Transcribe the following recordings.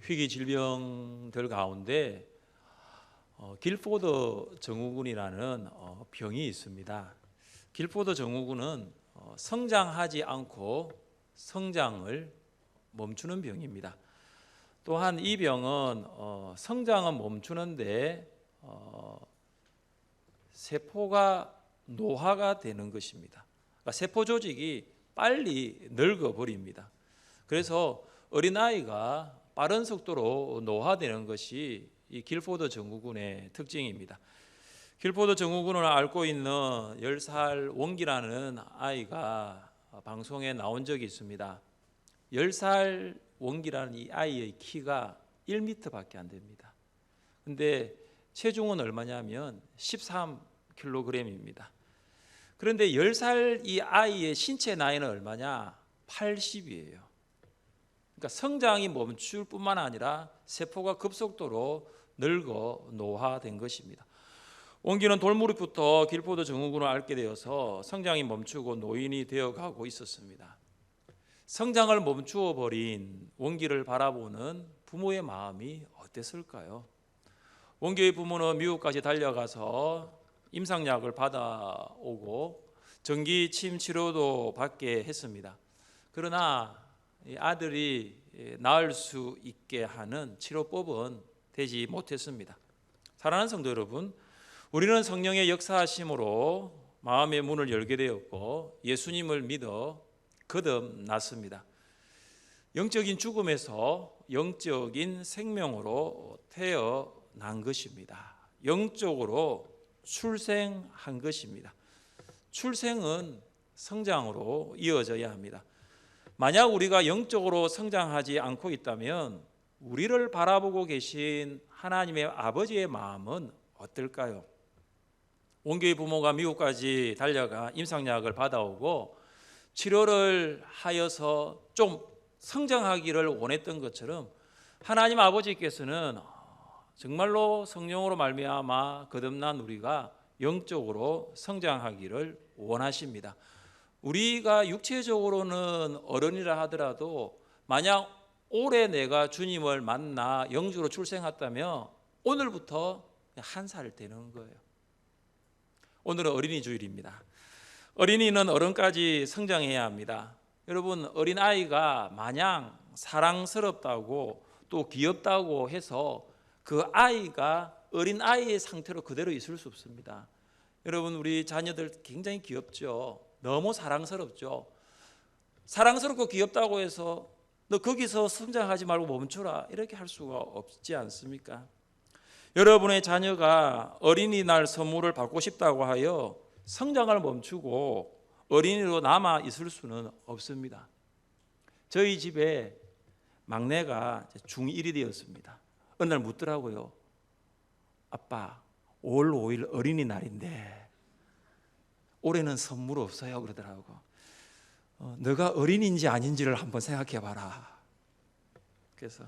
희귀 질병들 가운데 길포드 증후군이라는 병이 있습니다. 길포드 증후군은 성장하지 않고 성장을 멈추는 병입니다. 또한 이 병은 성장은 멈추는데 세포가 노화가 되는 것입니다. 그러니까 세포 조직이 빨리 늙어버립니다. 그래서 어린아이가 빠른 속도로 노화되는 것이 이 길포드 증후군의 특징입니다. 길포드 증후군을 앓고 있는 10살 원기라는 아이가 방송에 나온 적이 있습니다. 10살 원기라는 이 아이의 키가 1m밖에 안 됩니다. 근데 체중은 얼마냐면 13kg입니다. 그런데 10살 이 아이의 신체 나이는 얼마냐? 80이에요. 그러니까 성장이 멈출 뿐만 아니라 세포가 급속도로 늙어 노화된 것입니다. 원기는 돌무릇부터 길포드 증후군을 앓게 되어서 성장이 멈추고 노인이 되어가고 있었습니다. 성장을 멈추어 버린 원기를 바라보는 부모의 마음이 어땠을까요? 원기의 부모는 미국까지 달려가서 임상약을 받아오고 전기 침 치료도 받게 했습니다. 그러나 아들이 나을 수 있게 하는 치료법은 되지 못했습니다. 사랑하는 성도 여러분, 우리는 성령의 역사하심으로 마음의 문을 열게 되었고 예수님을 믿어 거듭났습니다. 영적인 죽음에서 영적인 생명으로 태어난 것입니다. 영적으로 출생한 것입니다. 출생은 성장으로 이어져야 합니다. 만약 우리가 영적으로 성장하지 않고 있다면 우리를 바라보고 계신 하나님의 아버지의 마음은 어떨까요? 원교의 부모가 미국까지 달려가 임상약을 받아오고 치료를 하여서 좀 성장하기를 원했던 것처럼 하나님 아버지께서는 정말로 성령으로 말미암아 거듭난 우리가 영적으로 성장하기를 원하십니다. 우리가 육체적으로는 어른이라 하더라도 만약 올해 내가 주님을 만나 영적으로 출생했다면 오늘부터 1살 되는 거예요. 오늘은 어린이 주일입니다. 어린이는 어른까지 성장해야 합니다. 여러분, 어린아이가 마냥 사랑스럽다고 또 귀엽다고 해서 그 아이가 어린아이의 상태로 그대로 있을 수 없습니다. 여러분, 우리 자녀들 굉장히 귀엽죠. 너무 사랑스럽죠. 사랑스럽고 귀엽다고 해서 너 거기서 성장하지 말고 멈춰라 이렇게 할 수가 없지 않습니까? 여러분의 자녀가 어린이날 선물을 받고 싶다고 하여 성장을 멈추고 어린이로 남아 있을 수는 없습니다. 저희 집에 막내가 중1이 되었습니다. 어느 날 묻더라고요. 아빠, 5월 5일 어린이날인데 올해는 선물 없어요 그러더라고. 너가 어린이인지 아닌지를 한번 생각해 봐라. 그래서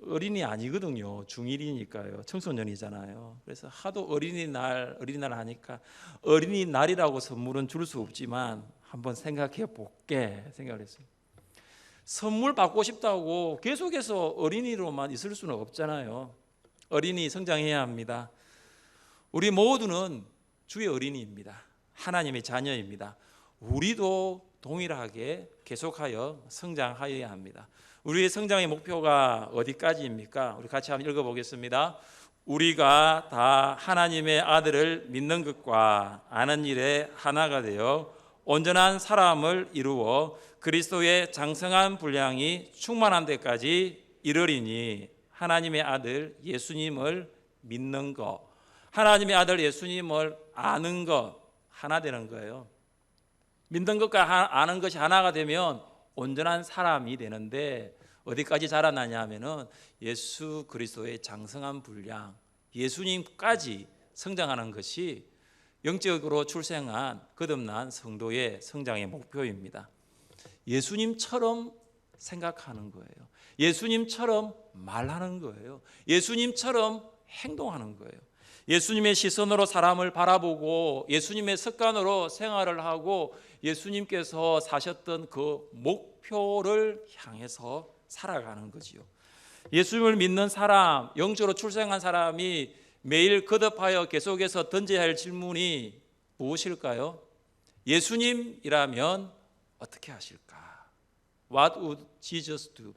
어린이 아니거든요. 중1이니까요. 청소년이잖아요. 그래서 하도 어린이날 하니까 어린이날이라고 선물은 줄 수 없지만 한번 생각해 볼게 생각을 했어요. 선물 받고 싶다고 계속해서 어린이로만 있을 수는 없잖아요. 어린이 성장해야 합니다. 우리 모두는 주의 어린이입니다. 하나님의 자녀입니다. 우리도 동일하게 계속하여 성장하여야 합니다. 우리의 성장의 목표가 어디까지입니까? 우리 같이 한번 읽어보겠습니다. 우리가 다 하나님의 아들을 믿는 것과 아는 일에 하나가 되어 온전한 사람을 이루어 그리스도의 장성한 분량이 충만한 데까지 이르리니 하나님의 아들 예수님을 믿는 것, 하나님의 아들 예수님을 아는 것 하나 되는 거예요. 믿는 것과 아는 것이 하나가 되면 온전한 사람이 되는데 어디까지 자라나냐 하면은 예수 그리스도의 장성한 분량, 예수님까지 성장하는 것이 영적으로 출생한 거듭난 성도의 성장의 목표입니다. 예수님처럼 생각하는 거예요. 예수님처럼 말하는 거예요. 예수님처럼 행동하는 거예요. 예수님의 시선으로 사람을 바라보고 예수님의 습관으로 생활을 하고 예수님께서 사셨던 그 목표를 향해서 살아가는 거지요. 예수님을 믿는 사람, 영적으로 출생한 사람이 매일 거듭하여 계속해서 던져야 할 질문이 무엇일까요? 예수님이라면 어떻게 하실까? What would Jesus do?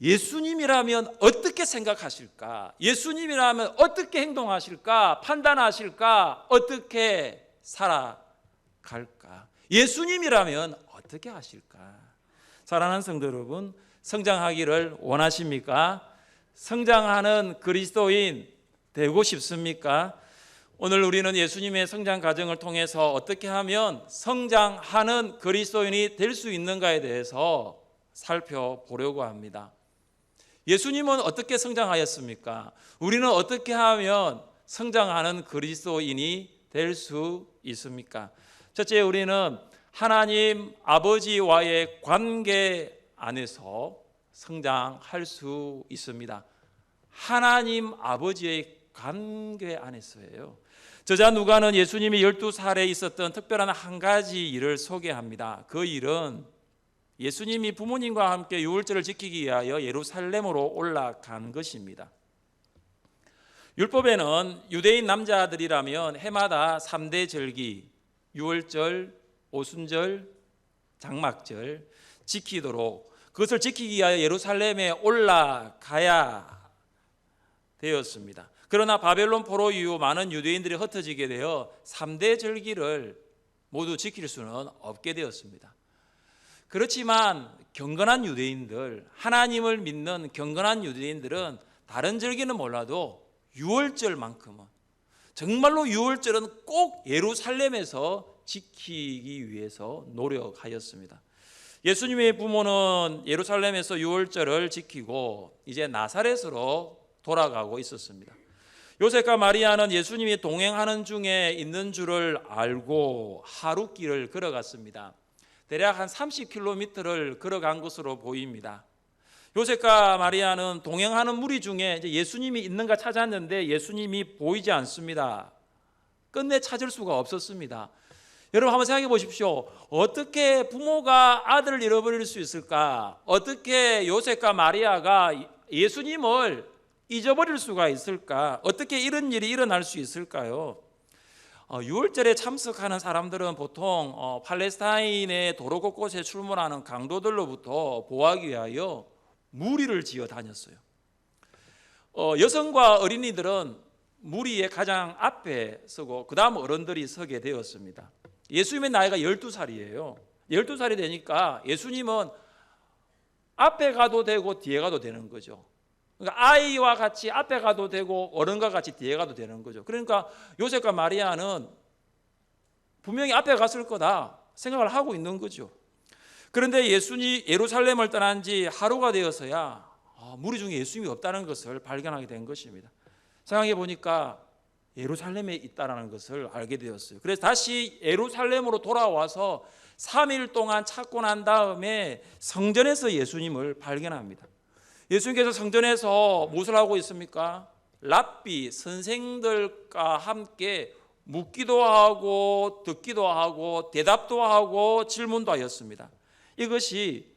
예수님이라면 어떻게 생각하실까? 예수님이라면 어떻게 행동하실까? 판단하실까? 어떻게 살아갈까? 예수님이라면 어떻게 하실까? 사랑하는 성도 여러분, 성장하기를 원하십니까? 성장하는 그리스도인 되고 싶습니까? 오늘 우리는 예수님의 성장 과정을 통해서 어떻게 하면 성장하는 그리스도인이 될 수 있는가에 대해서 살펴보려고 합니다. 예수님은 어떻게 성장하였습니까? 우리는 어떻게 하면 성장하는 그리스도인이 될 수 있습니까? 첫째, 우리는 하나님 아버지와의 관계 안에서 성장할 수 있습니다. 하나님 아버지의 관계 안에서예요. 저자 누가는 예수님이 12살에 있었던 특별한 한 가지 일을 소개합니다. 그 일은 예수님이 부모님과 함께 유월절을 지키기 위하여 예루살렘으로 올라간 것입니다. 율법에는 유대인 남자들이라면 해마다 3대 절기, 유월절, 오순절, 장막절 지키도록 그것을 지키기 위하여 예루살렘에 올라가야 되었습니다. 그러나 바벨론 포로 이후 많은 유대인들이 흩어지게 되어 3대 절기를 모두 지킬 수는 없게 되었습니다. 그렇지만 경건한 유대인들, 하나님을 믿는 경건한 유대인들은 다른 절기는 몰라도 유월절만큼은, 정말로 유월절은 꼭 예루살렘에서 지키기 위해서 노력하였습니다. 예수님의 부모는 예루살렘에서 유월절을 지키고 이제 나사렛으로 돌아가고 있었습니다. 요셉과 마리아는 예수님이 동행하는 중에 있는 줄을 알고 하룻길을 걸어갔습니다. 대략 한 30km를 걸어간 것으로 보입니다. 요셉과 마리아는 동행하는 무리 중에 이제 예수님이 있는가 찾았는데 예수님이 보이지 않습니다. 끝내 찾을 수가 없었습니다. 여러분 한번 생각해 보십시오. 어떻게 부모가 아들을 잃어버릴 수 있을까? 어떻게 요셉과 마리아가 예수님을 잊어버릴 수가 있을까? 어떻게 이런 일이 일어날 수 있을까요? 유월절에 참석하는 사람들은 보통 팔레스타인의 도로 곳곳에 출몰하는 강도들로부터 보호하기 위하여 무리를 지어 다녔어요. 여성과 어린이들은 무리의 가장 앞에 서고 그 다음 어른들이 서게 되었습니다. 예수님의 나이가 12살이에요. 12살이 되니까 예수님은 앞에 가도 되고 뒤에 가도 되는 거죠. 그러니까 아이와 같이 앞에 가도 되고 어른과 같이 뒤에 가도 되는 거죠. 그러니까 요셉과 마리아는 분명히 앞에 갔을 거다 생각을 하고 있는 거죠. 그런데 예수님이 예루살렘을 떠난 지 하루가 되어서야 무리 중에 예수님이 없다는 것을 발견하게 된 것입니다. 생각해 보니까 예루살렘에 있다는 것을 알게 되었어요. 그래서 다시 예루살렘으로 돌아와서 3일 동안 찾고 난 다음에 성전에서 예수님을 발견합니다. 예수님께서 성전에서 무엇을 하고 있습니까? 랍비 선생들과 함께 묻기도 하고 듣기도 하고 대답도 하고 질문도 하였습니다. 이것이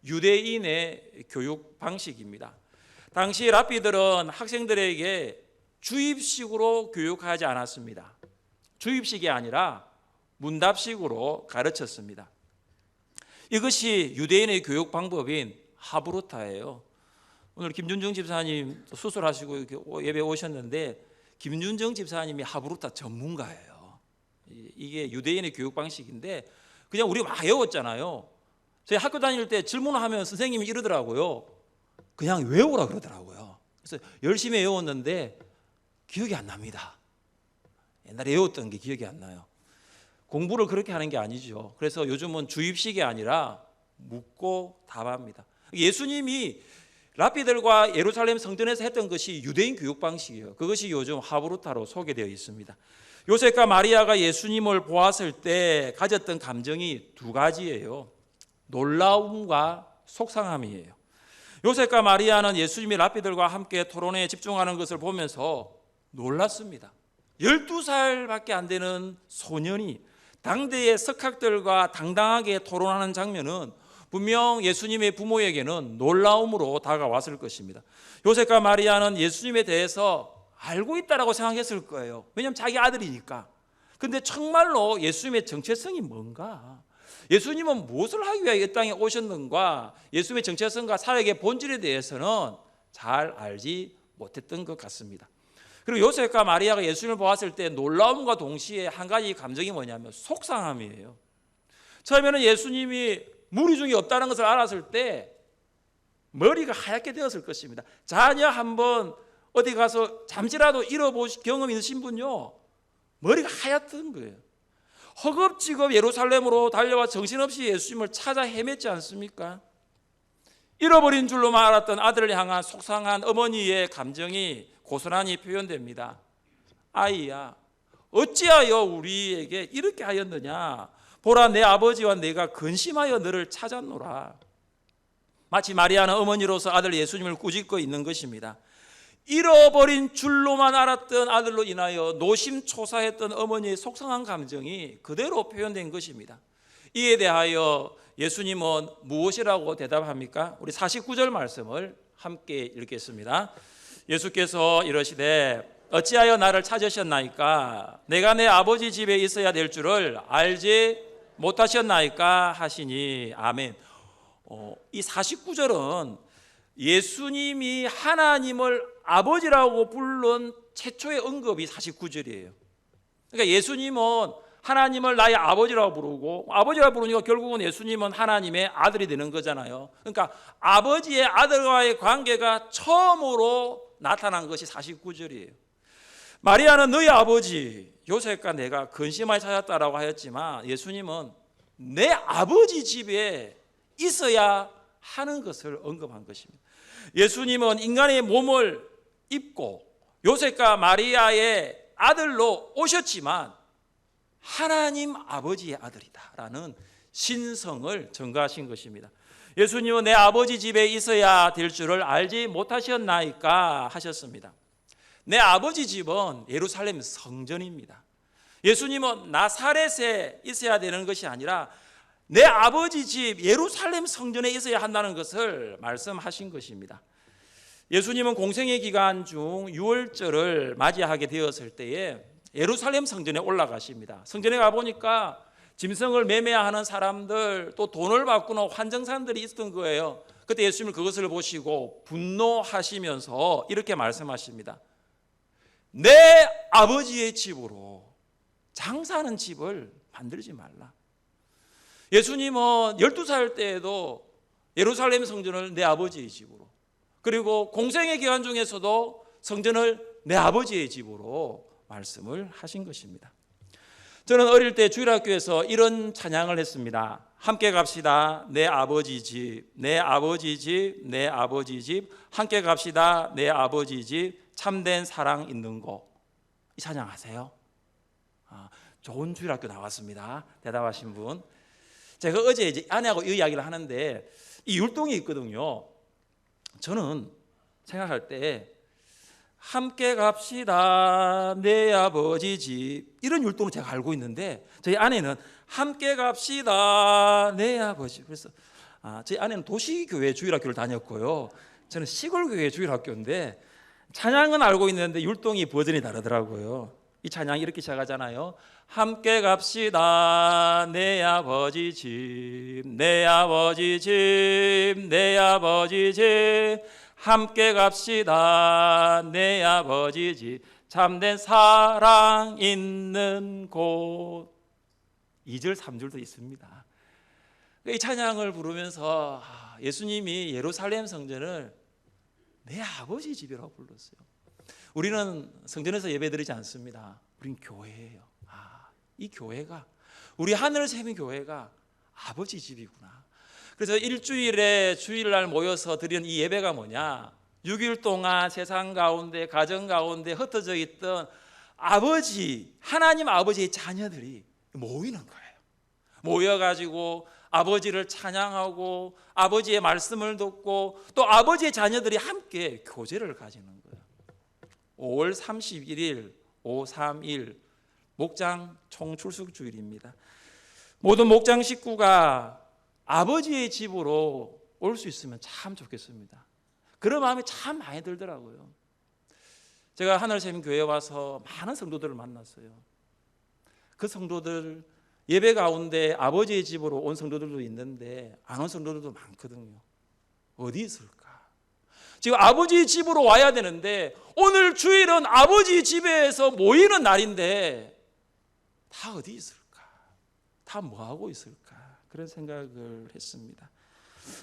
유대인의 교육 방식입니다. 당시 랍비들은 학생들에게 주입식으로 교육하지 않았습니다. 주입식이 아니라 문답식으로 가르쳤습니다. 이것이 유대인의 교육 방법인 하브루타예요. 오늘 김준정 집사님 수술하시고 이렇게 예배 오셨는데 김준정 집사님이 하브루타 전문가예요. 이게 유대인의 교육 방식인데 그냥 우리 막 외웠잖아요. 저희 학교 다닐 때 질문하면 선생님이 이러더라고요. 그냥 외우라 그러더라고요. 그래서 열심히 외웠는데 기억이 안 납니다. 옛날에 외웠던 게 기억이 안 나요. 공부를 그렇게 하는 게 아니죠. 그래서 요즘은 주입식이 아니라 묻고 답합니다. 예수님이 랍비들과 예루살렘 성전에서 했던 것이 유대인 교육 방식이에요. 그것이 요즘 하브루타로 소개되어 있습니다. 요셉과 마리아가 예수님을 보았을 때 가졌던 감정이 두 가지예요. 놀라움과 속상함이에요. 요셉과 마리아는 예수님이 랍비들과 함께 토론회에 집중하는 것을 보면서 놀랐습니다. 12살밖에 안 되는 소년이 당대의 석학들과 당당하게 토론하는 장면은 분명 예수님의 부모에게는 놀라움으로 다가왔을 것입니다. 요셉과 마리아는 예수님에 대해서 알고 있다라고 생각했을 거예요. 왜냐하면 자기 아들이니까. 근데 정말로 예수님의 정체성이 뭔가, 예수님은 무엇을 하기 위해 이 땅에 오셨는가, 예수님의 정체성과 사역의 본질에 대해서는 잘 알지 못했던 것 같습니다. 그리고 요셉과 마리아가 예수님을 보았을 때 놀라움과 동시에 한 가지 감정이 뭐냐면 속상함이에요. 처음에는 예수님이 무리 중에 없다는 것을 알았을 때 머리가 하얗게 되었을 것입니다. 자녀 한번 어디 가서 잠시라도 잃어보신 경험이 있으신 분요, 머리가 하얗던 거예요. 허겁지겁 예루살렘으로 달려와 정신없이 예수님을 찾아 헤맸지 않습니까? 잃어버린 줄로만 알았던 아들을 향한 속상한 어머니의 감정이 고스란히 표현됩니다. 아이야, 어찌하여 우리에게 이렇게 하였느냐? 보라, 내 아버지와 내가 근심하여 너를 찾았노라. 마치 마리아는 어머니로서 아들 예수님을 꾸짖고 있는 것입니다. 잃어버린 줄로만 알았던 아들로 인하여 노심초사했던 어머니의 속상한 감정이 그대로 표현된 것입니다. 이에 대하여 예수님은 무엇이라고 대답합니까? 우리 49절 말씀을 함께 읽겠습니다. 예수께서 이러시되 어찌하여 나를 찾으셨나이까? 내가 내 아버지 집에 있어야 될 줄을 알지 못하셨나이까? 하시니 아멘. 이 49절은 예수님이 하나님을 아버지라고 부른 최초의 언급이 49절이에요. 그러니까 예수님은 하나님을 나의 아버지라고 부르고, 아버지라고 부르니까 결국은 예수님은 하나님의 아들이 되는 거잖아요. 그러니까 아버지의 아들과의 관계가 처음으로 나타난 것이 49절이에요. 마리아는 너희 아버지 요셉과 내가 근심하여 찾았다라고 하였지만, 예수님은 내 아버지 집에 있어야 하는 것을 언급한 것입니다. 예수님은 인간의 몸을 입고 요셉과 마리아의 아들로 오셨지만 하나님 아버지의 아들이다라는 신성을 전가하신 것입니다. 예수님은 내 아버지 집에 있어야 될 줄을 알지 못하셨나이까 하셨습니다. 내 아버지 집은 예루살렘 성전입니다. 예수님은 나사렛에 있어야 되는 것이 아니라 내 아버지 집 예루살렘 성전에 있어야 한다는 것을 말씀하신 것입니다. 예수님은 공생의 기간 중 유월절을 맞이하게 되었을 때에 예루살렘 성전에 올라가십니다. 성전에 가보니까 짐승을 매매하는 사람들, 또 돈을 바꾸는 환정사람들이 있었던 거예요. 그때 예수님은 그것을 보시고 분노하시면서 이렇게 말씀하십니다. 내 아버지의 집으로 장사하는 집을 만들지 말라. 예수님은 12살 때에도 예루살렘 성전을 내 아버지의 집으로, 그리고 공생의 기간 중에서도 성전을 내 아버지의 집으로 말씀을 하신 것입니다. 저는 어릴 때 주일학교에서 이런 찬양을 했습니다. 함께 갑시다 내 아버지 집, 내 아버지 집, 내 아버지 집, 함께 갑시다 내 아버지 집, 참된 사랑 있는 곳. 이 찬양 아세요? 좋은 주일학교 나왔습니다. 대답하신 분. 제가 어제 이제 아내하고 이 이야기를 하는데, 이 율동이 있거든요. 저는 생각할 때 함께 갑시다 내 아버지 집, 이런 율동을 제가 알고 있는데, 저희 아내는 함께 갑시다 내 아버지. 그래서 저희 아내는 도시교회 주일학교를 다녔고요, 저는 시골교회 주일학교인데 찬양은 알고 있는데 율동이 버전이 다르더라고요. 이 찬양이 이렇게 시작하잖아요. 함께 갑시다 내 아버지 집, 내 아버지 집, 내 아버지 집, 함께 갑시다 내 아버지 집, 참된 사랑 있는 곳. 2절 3절도 있습니다. 이 찬양을 부르면서 예수님이 예루살렘 성전을 내 아버지 집이라고 불렀어요. 우리는 성전에서 예배드리지 않습니다. 우린 교회예요. 이 교회가, 우리 하늘을 세운 교회가 아버지 집이구나. 그래서 일주일에 주일날 모여서 드리는 이 예배가 뭐냐, 6일 동안 세상 가운데, 가정 가운데 흩어져 있던 아버지, 하나님 아버지의 자녀들이 모이는 거예요. 모여가지고 아버지를 찬양하고 아버지의 말씀을 듣고, 또 아버지의 자녀들이 함께 교제를 가지는 거예요. 5월 31일 531 목장 총출석 주일입니다. 모든 목장 식구가 아버지의 집으로 올 수 있으면 참 좋겠습니다. 그런 마음이 참 많이 들더라고요. 제가 하늘샘 교회에 와서 많은 성도들을 만났어요. 그 성도들 예배 가운데 아버지의 집으로 온 성도들도 있는데 안 온 성도들도 많거든요. 어디 있을까? 지금 아버지의 집으로 와야 되는데 오늘 주일은 아버지 집에서 모이는 날인데 다 어디 있을까? 다 뭐하고 있을까? 그런 생각을 했습니다.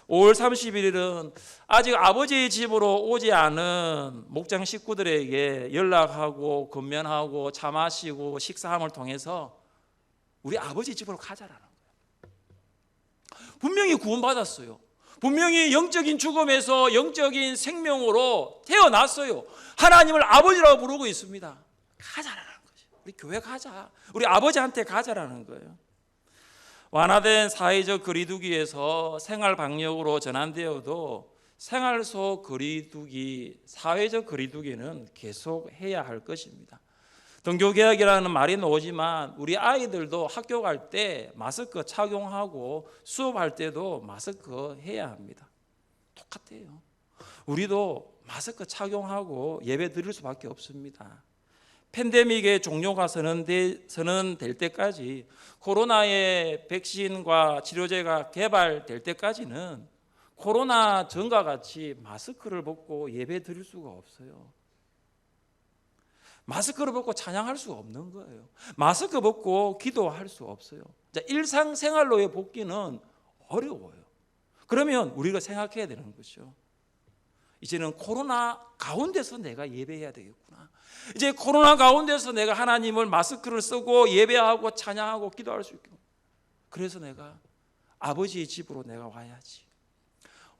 5월 31일은 아직 아버지의 집으로 오지 않은 목장 식구들에게 연락하고 건면하고 차 마시고 식사함을 통해서 우리 아버지 집으로 가자라는 거예요. 분명히 구원받았어요. 분명히 영적인 죽음에서 영적인 생명으로 태어났어요. 하나님을 아버지라고 부르고 있습니다. 가자라는 거죠. 우리 교회 가자. 우리 아버지한테 가자라는 거예요. 완화된 사회적 거리두기에서 생활 방역으로 전환되어도 생활 속 거리두기, 사회적 거리두기는 계속 해야 할 것입니다. 등교개혁이라는 말이 나오지만 우리 아이들도 학교 갈 때 마스크 착용하고 수업할 때도 마스크 해야 합니다. 똑같아요. 우리도 마스크 착용하고 예배 드릴 수밖에 없습니다. 팬데믹의 종료가 선언될 때까지, 코로나의 백신과 치료제가 개발될 때까지는 코로나 전과 같이 마스크를 벗고 예배 드릴 수가 없어요. 마스크를 벗고 찬양할 수가 없는 거예요. 마스크 벗고 기도할 수 없어요. 일상생활로의 복귀는 어려워요. 그러면 우리가 생각해야 되는 거죠. 이제는 코로나 가운데서 내가 예배해야 되겠구나. 이제 코로나 가운데서 내가 하나님을 마스크를 쓰고 예배하고 찬양하고 기도할 수 있겠구나. 그래서 내가 아버지의 집으로 내가 와야지.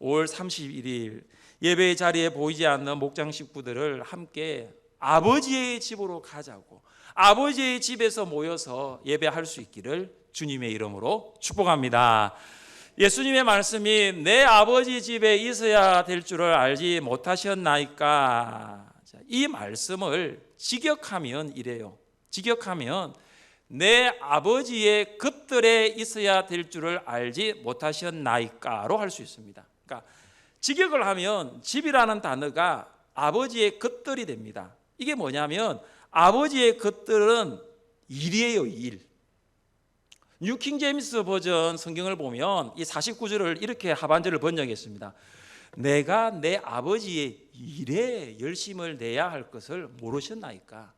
5월 31일 예배의 자리에 보이지 않는 목장 식구들을 함께 아버지의 집으로 가자고, 아버지의 집에서 모여서 예배할 수 있기를 주님의 이름으로 축복합니다. 예수님의 말씀이 내 아버지 집에 있어야 될 줄을 알지 못하셨나이까? 이 말씀을 직역하면 이래요. 직역하면 내 아버지의 겉들에 있어야 될 줄을 알지 못하셨나이까로 할 수 있습니다. 그러니까 직역을 하면 집이라는 단어가 아버지의 겉들이 됩니다. 이게 뭐냐면 아버지의 겉들은 일이에요, 일. 뉴 킹제임스 버전 성경을 보면 이 49절을 이렇게 하반절을 번역했습니다. 내가 내 아버지의 일에 열심을 내야 할 것을 모르셨나이까?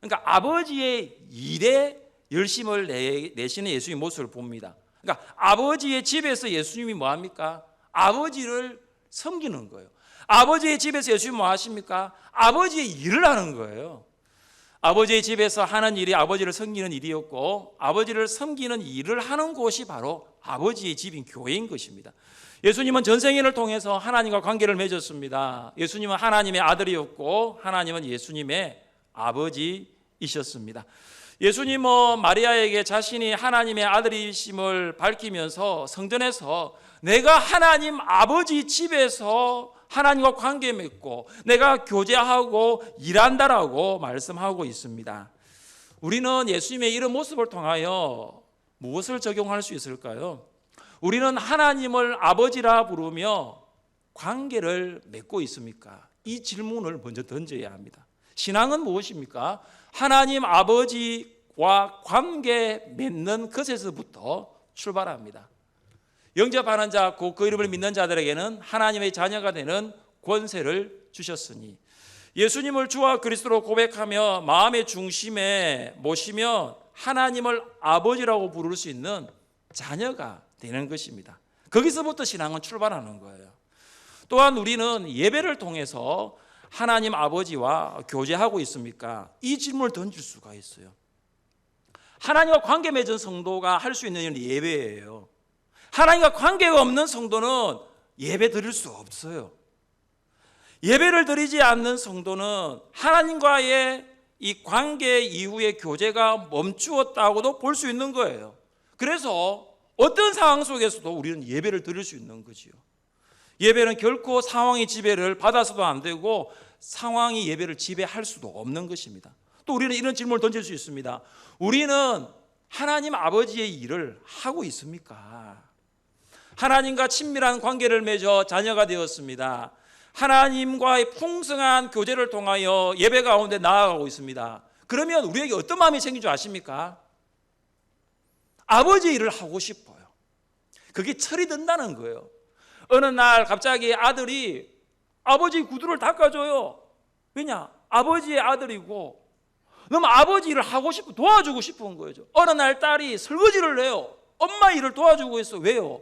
그러니까 아버지의 일에 열심을 내시는 예수님의 모습을 봅니다. 그러니까 아버지의 집에서 예수님이 뭐합니까? 아버지를 섬기는 거예요. 아버지의 집에서 예수님이 뭐 하십니까? 아버지의 일을 하는 거예요. 아버지의 집에서 하는 일이 아버지를 섬기는 일이었고, 아버지를 섬기는 일을 하는 곳이 바로 아버지의 집인 교회인 것입니다. 예수님은 전생애를 통해서 하나님과 관계를 맺었습니다. 예수님은 하나님의 아들이었고 하나님은 예수님의 아버지이셨습니다. 예수님은 마리아에게 자신이 하나님의 아들이심을 밝히면서 성전에서 내가 하나님 아버지 집에서 하나님과 관계 맺고 내가 교제하고 일한다라고 말씀하고 있습니다. 우리는 예수님의 이런 모습을 통하여 무엇을 적용할 수 있을까요? 우리는 하나님을 아버지라 부르며 관계를 맺고 있습니까? 이 질문을 먼저 던져야 합니다. 신앙은 무엇입니까? 하나님 아버지와 관계 맺는 것에서부터 출발합니다. 영접하는 자, 곧 그 이름을 믿는 자들에게는 하나님의 자녀가 되는 권세를 주셨으니, 예수님을 주와 그리스도로 고백하며 마음의 중심에 모시면 하나님을 아버지라고 부를 수 있는 자녀가 되는 것입니다. 거기서부터 신앙은 출발하는 거예요. 또한 우리는 예배를 통해서 하나님 아버지와 교제하고 있습니까? 이 질문을 던질 수가 있어요. 하나님과 관계 맺은 성도가 할 수 있는 일은 예배예요. 하나님과 관계가 없는 성도는 예배 드릴 수 없어요. 예배를 드리지 않는 성도는 하나님과의 이 관계 이후의 교제가 멈추었다고도 볼 수 있는 거예요. 그래서 어떤 상황 속에서도 우리는 예배를 드릴 수 있는 거지요. 예배는 결코 상황이 지배를 받아서도 안 되고 상황이 예배를 지배할 수도 없는 것입니다. 또 우리는 이런 질문을 던질 수 있습니다. 우리는 하나님 아버지의 일을 하고 있습니까? 하나님과 친밀한 관계를 맺어 자녀가 되었습니다. 하나님과의 풍성한 교제를 통하여 예배 가운데 나아가고 있습니다. 그러면 우리에게 어떤 마음이 생긴 줄 아십니까? 아버지 일을 하고 싶어요. 그게 철이 든다는 거예요. 어느 날 갑자기 아들이 아버지 구두를 닦아줘요. 왜냐? 아버지의 아들이고 너무 아버지 일을 하고 싶고 도와주고 싶은 거죠. 어느 날 딸이 설거지를 해요. 엄마 일을 도와주고 있어. 왜요?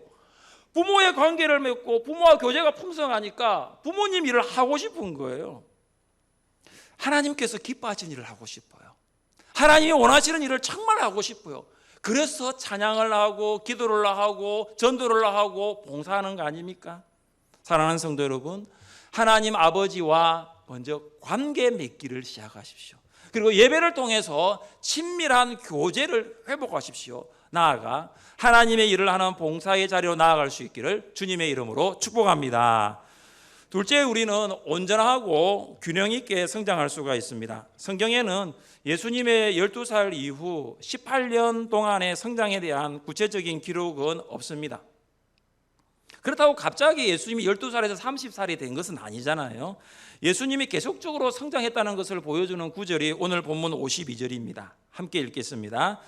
부모의 관계를 맺고 부모와 교제가 풍성하니까 부모님 일을 하고 싶은 거예요. 하나님께서 기뻐하시는 일을 하고 싶어요. 하나님이 원하시는 일을 정말 하고 싶어요. 그래서 찬양을 하고 기도를 하고 전도를 하고 봉사하는 거 아닙니까? 사랑하는 성도 여러분, 하나님 아버지와 먼저 관계 맺기를 시작하십시오. 그리고 예배를 통해서 친밀한 교제를 회복하십시오. 나아가 하나님의 일을 하는 봉사의 자리로 나아갈 수 있기를 주님의 이름으로 축복합니다. 둘째, 우리는 온전하고 균형 있게 성장할 수가 있습니다. 성경에는 예수님의 12살 이후 18년 동안의 성장에 대한 구체적인 기록은 없습니다. 그렇다고 갑자기 예수님이 12살에서 30살이 된 것은 아니잖아요. 예수님이 계속적으로 성장했다는 것을 보여주는 구절이 오늘 본문 52절입니다. 함께 읽겠습니다.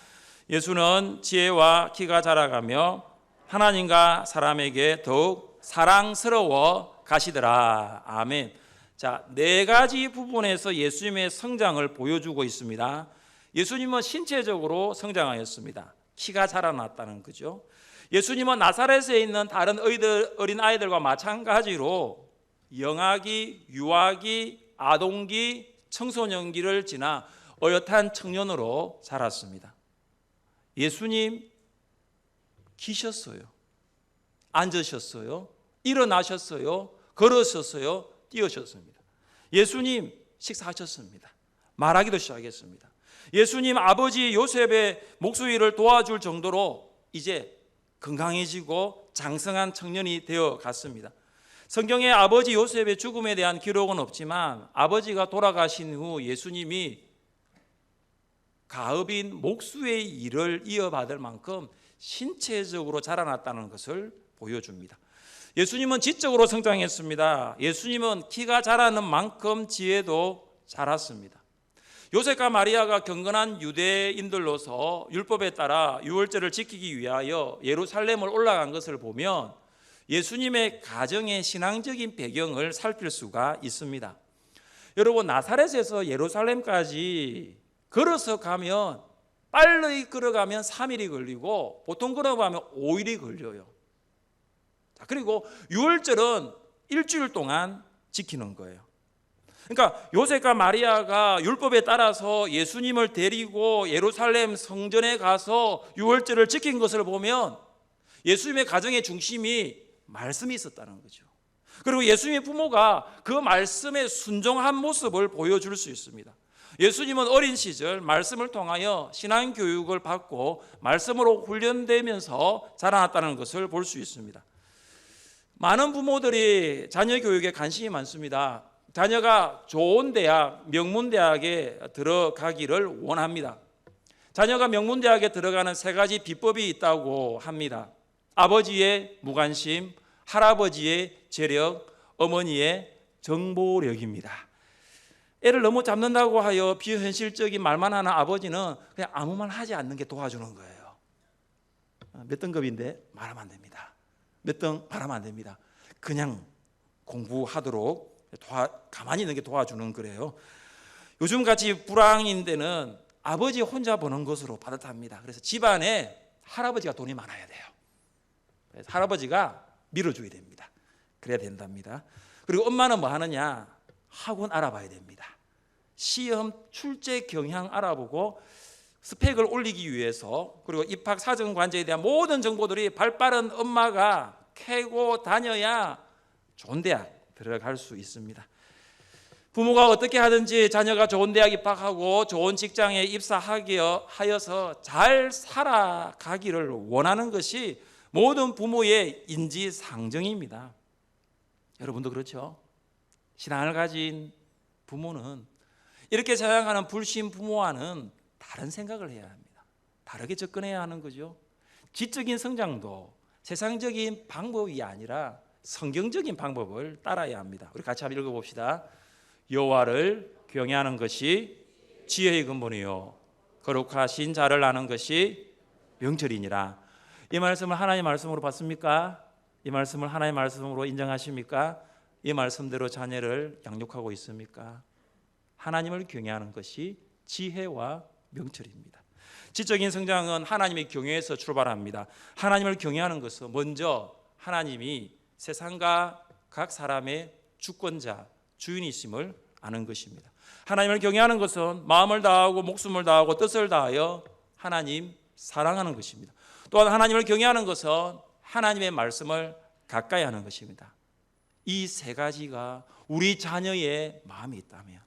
예수는 지혜와 키가 자라가며 하나님과 사람에게 더욱 사랑스러워 가시더라. 아멘. 자, 네 가지 부분에서 예수님의 성장을 보여주고 있습니다. 예수님은 신체적으로 성장하였습니다. 키가 자라났다는 거죠. 예수님은 나사렛에 있는 다른 어린 아이들과 마찬가지로 영아기, 유아기, 아동기, 청소년기를 지나 어엿한 청년으로 자랐습니다. 예수님 기셨어요. 앉으셨어요. 일어나셨어요. 걸으셨어요. 뛰어셨습니다. 예수님 식사하셨습니다. 말하기도 시작했습니다. 예수님 아버지 요셉의 목수일을 도와줄 정도로 이제 건강해지고 장성한 청년이 되어 갔습니다. 성경에 아버지 요셉의 죽음에 대한 기록은 없지만 아버지가 돌아가신 후 예수님이 가업인 목수의 일을 이어받을 만큼 신체적으로 자라났다는 것을 보여줍니다. 예수님은 지적으로 성장했습니다. 예수님은 키가 자라는 만큼 지혜도 자랐습니다. 요셉과 마리아가 경건한 유대인들로서 율법에 따라 유월절을 지키기 위하여 예루살렘을 올라간 것을 보면 예수님의 가정의 신앙적인 배경을 살필 수가 있습니다. 여러분, 나사렛에서 예루살렘까지 걸어서 가면 빨리 걸어가면 3일이 걸리고 보통 걸어가면 5일이 걸려요. 그리고 유월절은 일주일 동안 지키는 거예요. 그러니까 요셉과 마리아가 율법에 따라서 예수님을 데리고 예루살렘 성전에 가서 유월절을 지킨 것을 보면 예수님의 가정의 중심이 말씀이 있었다는 거죠. 그리고 예수님의 부모가 그 말씀에 순종한 모습을 보여줄 수 있습니다. 예수님은 어린 시절 말씀을 통하여 신앙교육을 받고 말씀으로 훈련되면서 자라났다는 것을 볼 수 있습니다. 많은 부모들이 자녀 교육에 관심이 많습니다. 자녀가 좋은 대학, 명문대학에 들어가기를 원합니다. 자녀가 명문대학에 들어가는 세 가지 비법이 있다고 합니다. 아버지의 무관심, 할아버지의 재력, 어머니의 정보력입니다. 애를 너무 잡는다고 하여 비현실적인 말만 하는 아버지는 그냥 아무 말 하지 않는 게 도와주는 거예요. 몇 등급인데 말하면 안 됩니다. 몇 등 말하면 안 됩니다. 그냥 공부하도록 가만히 있는 게 도와주는 거래요. 요즘같이 불황인 데는 아버지 혼자 버는 것으로 빠듯합니다. 그래서 집안에 할아버지가 돈이 많아야 돼요. 그래서 할아버지가 밀어줘야 됩니다. 그래야 된답니다. 그리고 엄마는 뭐 하느냐? 학원 알아봐야 됩니다. 시험 출제 경향 알아보고 스펙을 올리기 위해서, 그리고 입학 사정 관제에 대한 모든 정보들이 발빠른 엄마가 캐고 다녀야 좋은 대학 들어갈 수 있습니다. 부모가 어떻게 하든지 자녀가 좋은 대학 입학하고 좋은 직장에 입사하여서 잘 살아가기를 원하는 것이 모든 부모의 인지상정입니다. 여러분도 그렇죠? 신앙을 가진 부모는 이렇게 생각하는 불신 부모와는 다른 생각을 해야 합니다. 다르게 접근해야 하는 거죠. 지적인 성장도 세상적인 방법이 아니라 성경적인 방법을 따라야 합니다. 우리 같이 한번 읽어봅시다. 여호와를 경외하는 것이 지혜의 근본이요 거룩하신 자를 아는 것이 명철이니라. 이 말씀을 하나님의 말씀으로 받습니까? 이 말씀을 하나님의 말씀으로 인정하십니까? 이 말씀대로 자녀를 양육하고 있습니까? 하나님을 경외하는 것이 지혜와 명철입니다. 지적인 성장은 하나님의 경외에서 출발합니다. 하나님을 경외하는 것은 먼저 하나님이 세상과 각 사람의 주권자, 주인이심을 아는 것입니다. 하나님을 경외하는 것은 마음을 다하고 목숨을 다하고 뜻을 다하여 하나님 사랑하는 것입니다. 또한 하나님을 경외하는 것은 하나님의 말씀을 가까이 하는 것입니다. 이 세 가지가 우리 자녀의 마음에 있다면,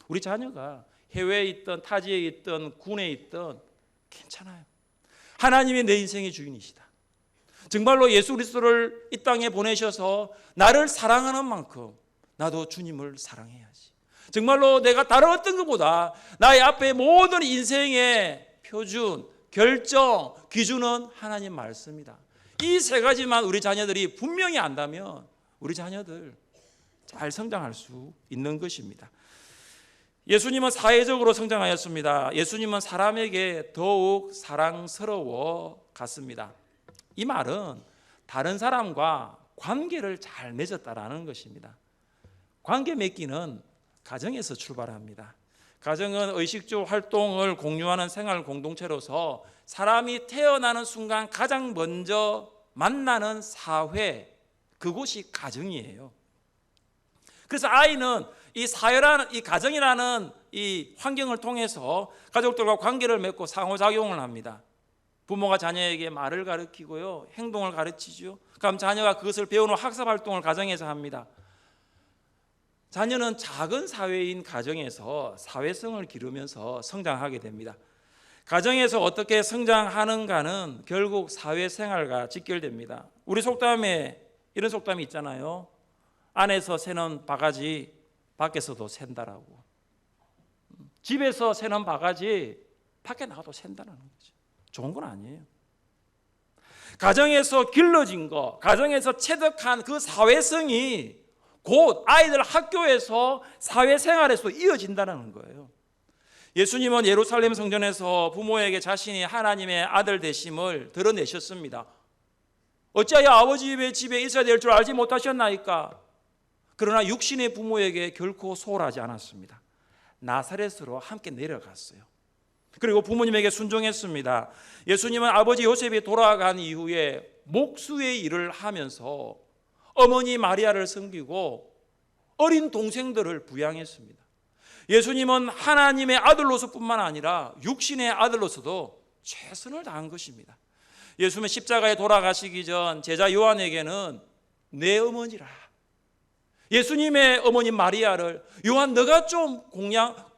우리 자녀가 해외에 있든 타지에 있든 군에 있든 괜찮아요. 하나님이 내 인생의 주인이시다. 정말로 예수 그리스도를 이 땅에 보내셔서 나를 사랑하는 만큼 나도 주님을 사랑해야지. 정말로 내가 다른 어떤 것보다 나의 앞에 모든 인생의 표준, 결정, 기준은 하나님 말씀이다. 이 세 가지만 우리 자녀들이 분명히 안다면 우리 자녀들 잘 성장할 수 있는 것입니다. 예수님은 사회적으로 성장하였습니다. 예수님은 사람에게 더욱 사랑스러워 갔습니다. 이 말은 다른 사람과 관계를 잘 맺었다라는 것입니다. 관계 맺기는 가정에서 출발합니다. 가정은 의식주 활동을 공유하는 생활 공동체로서 사람이 태어나는 순간 가장 먼저 만나는 사회, 그곳이 가정이에요. 그래서 아이는 이 사회라는, 이 가정이라는 이 환경을 통해서 가족들과 관계를 맺고 상호작용을 합니다. 부모가 자녀에게 말을 가르치고요, 행동을 가르치죠. 그럼 자녀가 그것을 배우는 학습활동을 가정에서 합니다. 자녀는 작은 사회인 가정에서 사회성을 기르면서 성장하게 됩니다. 가정에서 어떻게 성장하는가는 결국 사회생활과 직결됩니다. 우리 속담에 이런 속담이 있잖아요. 안에서 새는 바가지 밖에서도 샌다라고. 집에서 새는 바가지 밖에 나가도 샌다는 거죠. 좋은 건 아니에요. 가정에서 길러진 거, 가정에서 체득한 그 사회성이 곧 아이들 학교에서 사회생활에서 이어진다는 거예요. 예수님은 예루살렘 성전에서 부모에게 자신이 하나님의 아들 되심을 드러내셨습니다. 어찌하여 아버지의 집에 있어야 될 줄 알지 못하셨나이까? 그러나 육신의 부모에게 결코 소홀하지 않았습니다. 나사렛으로 함께 내려갔어요. 그리고 부모님에게 순종했습니다. 예수님은 아버지 요셉이 돌아간 이후에 목수의 일을 하면서 어머니 마리아를 섬기고 어린 동생들을 부양했습니다. 예수님은 하나님의 아들로서뿐만 아니라 육신의 아들로서도 최선을 다한 것입니다. 예수님은 십자가에 돌아가시기 전 제자 요한에게는 내 어머니라, 예수님의 어머니 마리아를 요한 너가 좀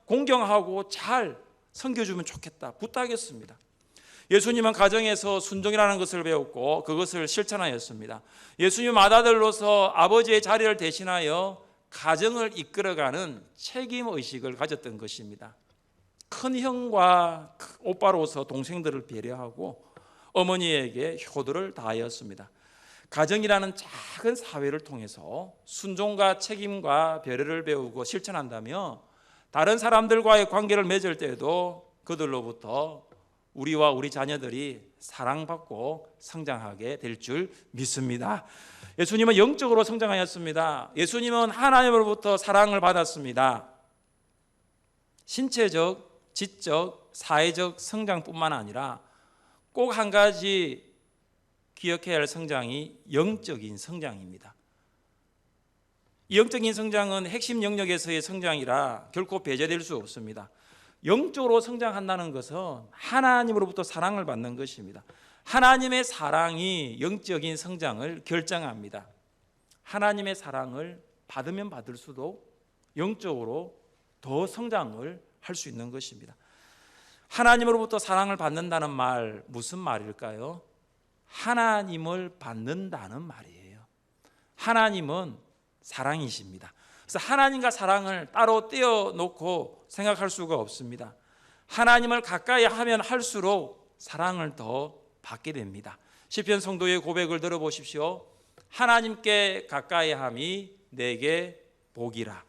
공경하고 잘 섬겨주면 좋겠다 부탁했습니다. 예수님은 가정에서 순종이라는 것을 배웠고 그것을 실천하였습니다. 예수님 맏아들로서 아버지의 자리를 대신하여 가정을 이끌어가는 책임의식을 가졌던 것입니다. 큰 형과 오빠로서 동생들을 배려하고 어머니에게 효도를 다하였습니다. 가정이라는 작은 사회를 통해서 순종과 책임과 배려를 배우고 실천한다면 다른 사람들과의 관계를 맺을 때에도 그들로부터 우리와 우리 자녀들이 사랑받고 성장하게 될 줄 믿습니다. 예수님은 영적으로 성장하였습니다. 예수님은 하나님으로부터 사랑을 받았습니다. 신체적, 지적, 사회적 성장뿐만 아니라 꼭 한 가지 기억해야 할 성장이 영적인 성장입니다. 영적인 성장은 핵심 영역에서의 성장이라 결코 배제될 수 없습니다. 영적으로 성장한다는 것은 하나님으로부터 사랑을 받는 것입니다. 하나님의 사랑이 영적인 성장을 결정합니다. 하나님의 사랑을 받으면 받을수록 영적으로 더 성장을 할 수 있는 것입니다. 하나님으로부터 사랑을 받는다는 말, 무슨 말일까요? 하나님을 받는다는 말이에요. 하나님은 사랑이십니다. 그래서 하나님과 사랑을 따로 떼어놓고 생각할 수가 없습니다. 하나님을 가까이 하면 할수록 사랑을 더 받게 됩니다. 시편 성도의 고백을 들어보십시오. 하나님께 가까이함이 내게 복이라.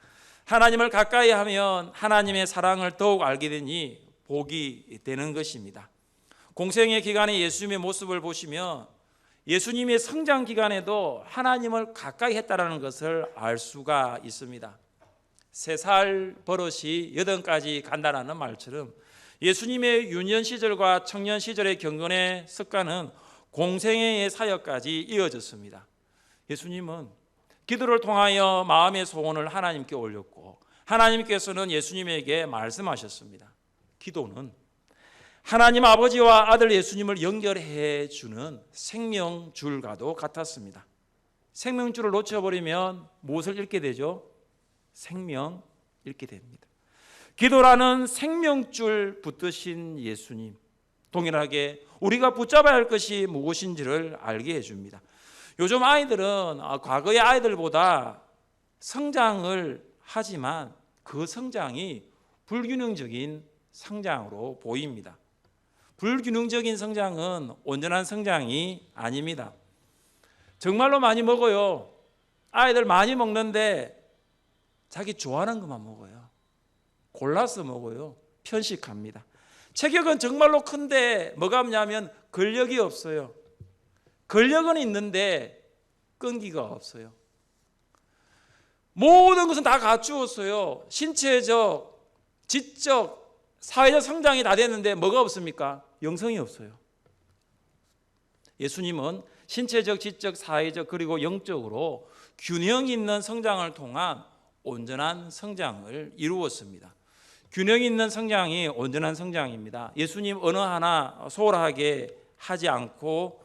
하나님을 가까이하면 하나님의 사랑을 더욱 알게 되니 복이 되는 것입니다. 공생의 기간에 예수님의 모습을 보시면 예수님의 성장 기간에도 하나님을 가까이 했다는 것을 알 수가 있습니다. 3살 버릇이 8까지 간다는 말처럼 예수님의 유년 시절과 청년 시절의 경건의 습관은 공생애의 사역까지 이어졌습니다. 예수님은 기도를 통하여 마음의 소원을 하나님께 올렸고 하나님께서는 예수님에게 말씀하셨습니다. 기도는 하나님 아버지와 아들 예수님을 연결해 주는 생명줄과도 같았습니다. 생명줄을 놓쳐버리면 무엇을 잃게 되죠? 생명 잃게 됩니다. 기도라는 생명줄 붙드신 예수님, 동일하게 우리가 붙잡아야 할 것이 무엇인지를 알게 해줍니다. 요즘 아이들은 과거의 아이들보다 성장을 하지만 그 성장이 불균형적인 성장으로 보입니다. 불균형적인 성장은 온전한 성장이 아닙니다. 정말로 많이 먹어요. 아이들 많이 먹는데 자기 좋아하는 것만 먹어요. 골라서 먹어요. 편식합니다. 체격은 정말로 큰데 뭐가 없냐면 근력이 없어요. 근력은 있는데 끈기가 없어요. 모든 것은 다 갖추었어요. 신체적, 지적, 사회적 성장이 다 됐는데 뭐가 없습니까? 영성이 없어요. 예수님은 신체적, 지적, 사회적 그리고 영적으로 균형 있는 성장을 통한 온전한 성장을 이루었습니다. 균형 있는 성장이 온전한 성장입니다. 예수님 어느 하나 소홀하게 하지 않고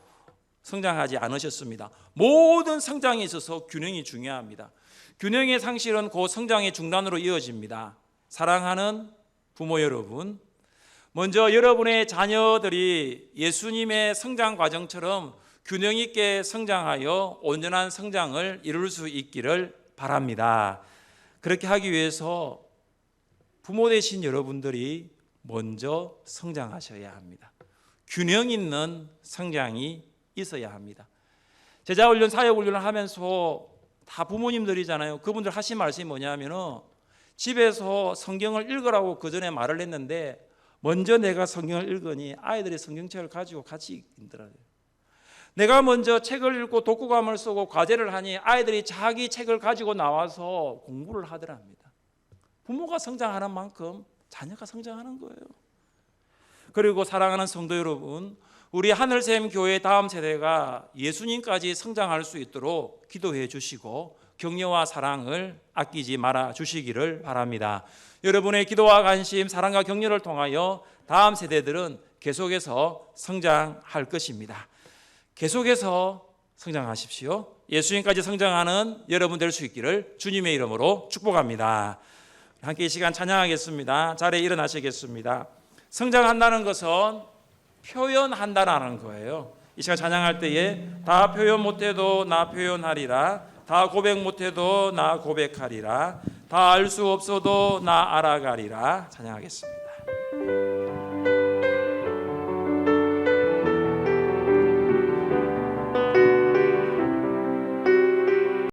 성장하지 않으셨습니다. 모든 성장에 있어서 균형이 중요합니다. 균형의 상실은 그 성장의 중단으로 이어집니다. 사랑하는 부모 여러분, 먼저 여러분의 자녀들이 예수님의 성장 과정처럼 균형 있게 성장하여 온전한 성장을 이룰 수 있기를 바랍니다. 그렇게 하기 위해서 부모 되신 여러분들이 먼저 성장하셔야 합니다. 균형 있는 성장이 있어야 합니다. 제자훈련, 사역훈련을 하면서 다 부모님들이잖아요. 그분들 하신 말씀이 뭐냐면 집에서 성경을 읽으라고 그 전에 말을 했는데 먼저 내가 성경을 읽으니 아이들이 성경책을 가지고 같이 읽더라고요. 내가 먼저 책을 읽고 독후감을 쓰고 과제를 하니 아이들이 자기 책을 가지고 나와서 공부를 하더랍니다. 부모가 성장하는 만큼 자녀가 성장하는 거예요. 그리고 사랑하는 성도 여러분, 우리 하늘샘 교회 다음 세대가 예수님까지 성장할 수 있도록 기도해 주시고 격려와 사랑을 아끼지 말아 주시기를 바랍니다. 여러분의 기도와 관심, 사랑과 격려를 통하여 다음 세대들은 계속해서 성장할 것입니다. 계속해서 성장하십시오. 예수님까지 성장하는 여러분 될 수 있기를 주님의 이름으로 축복합니다. 함께 이 시간 찬양하겠습니다. 자리에 일어나시겠습니다. 성장한다는 것은 표현한다라는 거예요. 이 시간 찬양할 때에 다 표현 못해도 나 표현하리라, 다 고백 못해도 나 고백하리라, 다 알 수 없어도 나 알아가리라 찬양하겠습니다.